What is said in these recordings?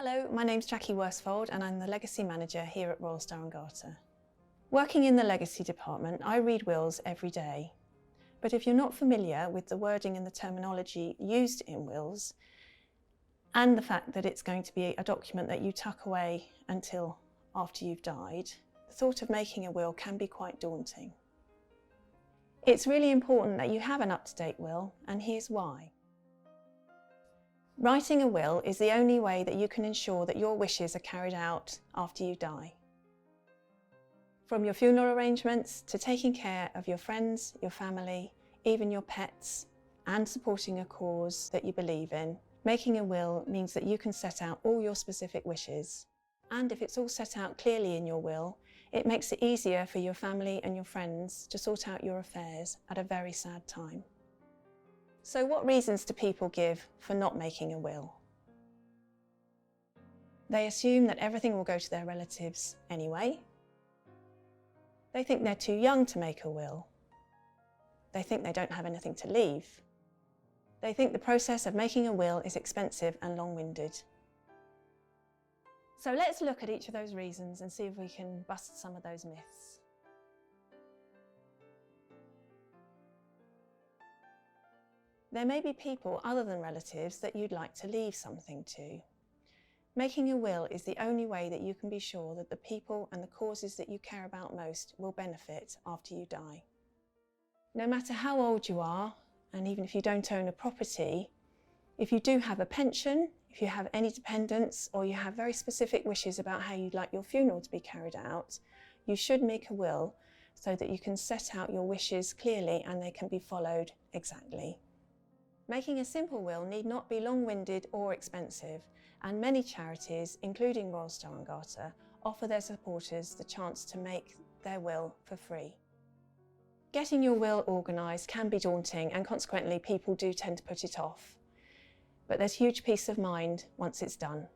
Hello, my name's Jackie Worsfold and I'm the Legacy Manager here at Royal Star Garter. Working in the Legacy Department, I read wills every day. But if you're not familiar with the wording and the terminology used in wills, and the fact that it's going to be a document that you tuck away until after you've died, the thought of making a will can be quite daunting. It's really important that you have an up-to-date will, and here's why. Writing a will is the only way that you can ensure that your wishes are carried out after you die. From your funeral arrangements to taking care of your friends, your family, even your pets, and supporting a cause that you believe in, making a will means that you can set out all your specific wishes. And if it's all set out clearly in your will, it makes it easier for your family and your friends to sort out your affairs at a very sad time. So what reasons do people give for not making a will? They assume that everything will go to their relatives anyway. They think they're too young to make a will. They think they don't have anything to leave. They think the process of making a will is expensive and long-winded. So let's look at each of those reasons and see if we can bust some of those myths. There may be people other than relatives that you'd like to leave something to. Making a will is the only way that you can be sure that the people and the causes that you care about most will benefit after you die. No matter how old you are, and even if you don't own a property, if you do have a pension, if you have any dependents, or you have very specific wishes about how you'd like your funeral to be carried out, you should make a will so that you can set out your wishes clearly and they can be followed exactly. Making a simple will need not be long-winded or expensive, and many charities, including Royal Star Garter, offer their supporters the chance to make their will for free. Getting your will organised can be daunting, and consequently people do tend to put it off. But there's huge peace of mind once it's done.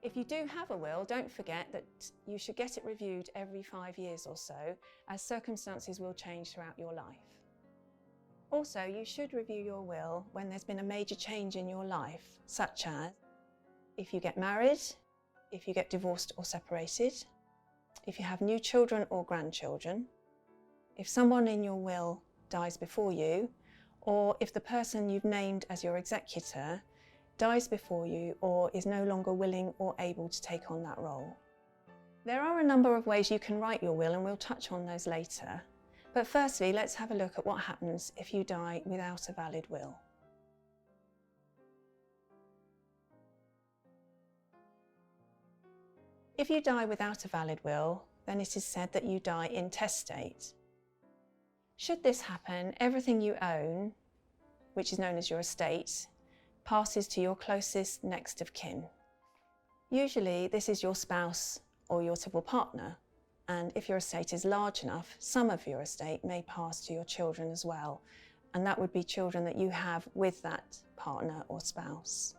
If you do have a will, don't forget that you should get it reviewed every 5 years or so, as circumstances will change throughout your life. Also, you should review your will when there's been a major change in your life, such as if you get married, if you get divorced or separated, if you have new children or grandchildren, if someone in your will dies before you, or if the person you've named as your executor dies before you or is no longer willing or able to take on that role. There are a number of ways you can write your will, and we'll touch on those later. But firstly, let's have a look at what happens if you die without a valid will. If you die without a valid will, then it is said that you die intestate. Should this happen, everything you own, which is known as your estate, passes to your closest next of kin. Usually this is your spouse or your civil partner, and if your estate is large enough, some of your estate may pass to your children as well, and that would be children that you have with that partner or spouse,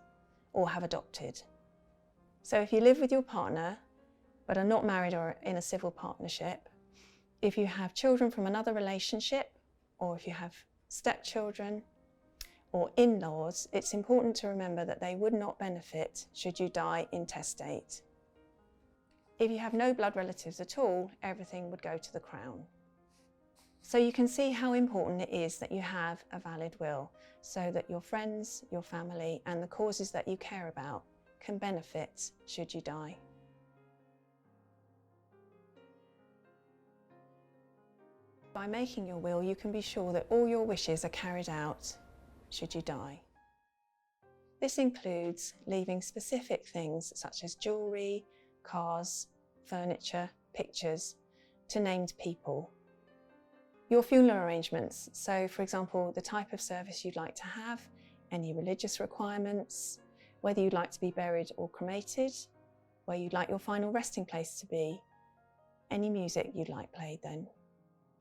or have adopted. So if you live with your partner but are not married or in a civil partnership, if you have children from another relationship, or if you have stepchildren or in-laws, it's important to remember that they would not benefit should you die intestate. If you have no blood relatives at all, everything would go to the Crown. So you can see how important it is that you have a valid will, so that your friends, your family, and the causes that you care about can benefit should you die. By making your will, you can be sure that all your wishes are carried out should you die. This includes leaving specific things such as jewellery, cars, furniture, pictures to named people. Your funeral arrangements, so for example the type of service you'd like to have, any religious requirements, whether you'd like to be buried or cremated, where you'd like your final resting place to be, any music you'd like played then.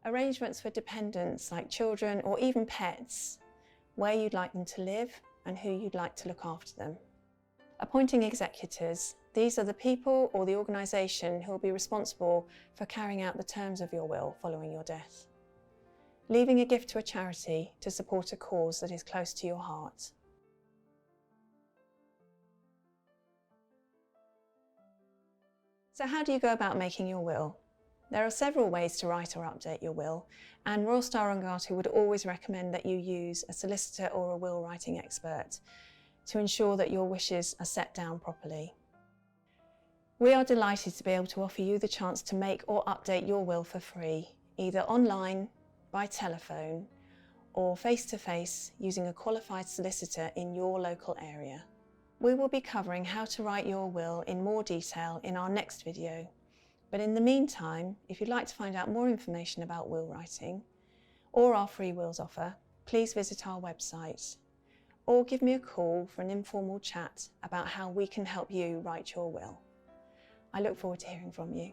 Arrangements for dependents like children or even pets, where you'd like them to live and who you'd like to look after them. Appointing executors, these are the people or the organisation who will be responsible for carrying out the terms of your will following your death. leaving a gift to a charity to support a cause that is close to your heart. So how do you go about making your will? There are several ways to write or update your will, and Royal Star Garter would always recommend that you use a solicitor or a will writing expert to ensure that your wishes are set down properly. We are delighted to be able to offer you the chance to make or update your will for free, either online, by telephone, or face-to-face using a qualified solicitor in your local area. We will be covering how to write your will in more detail in our next video. But in the meantime, if you'd like to find out more information about will writing or our free wills offer, please visit our website or give me a call for an informal chat about how we can help you write your will. I look forward to hearing from you.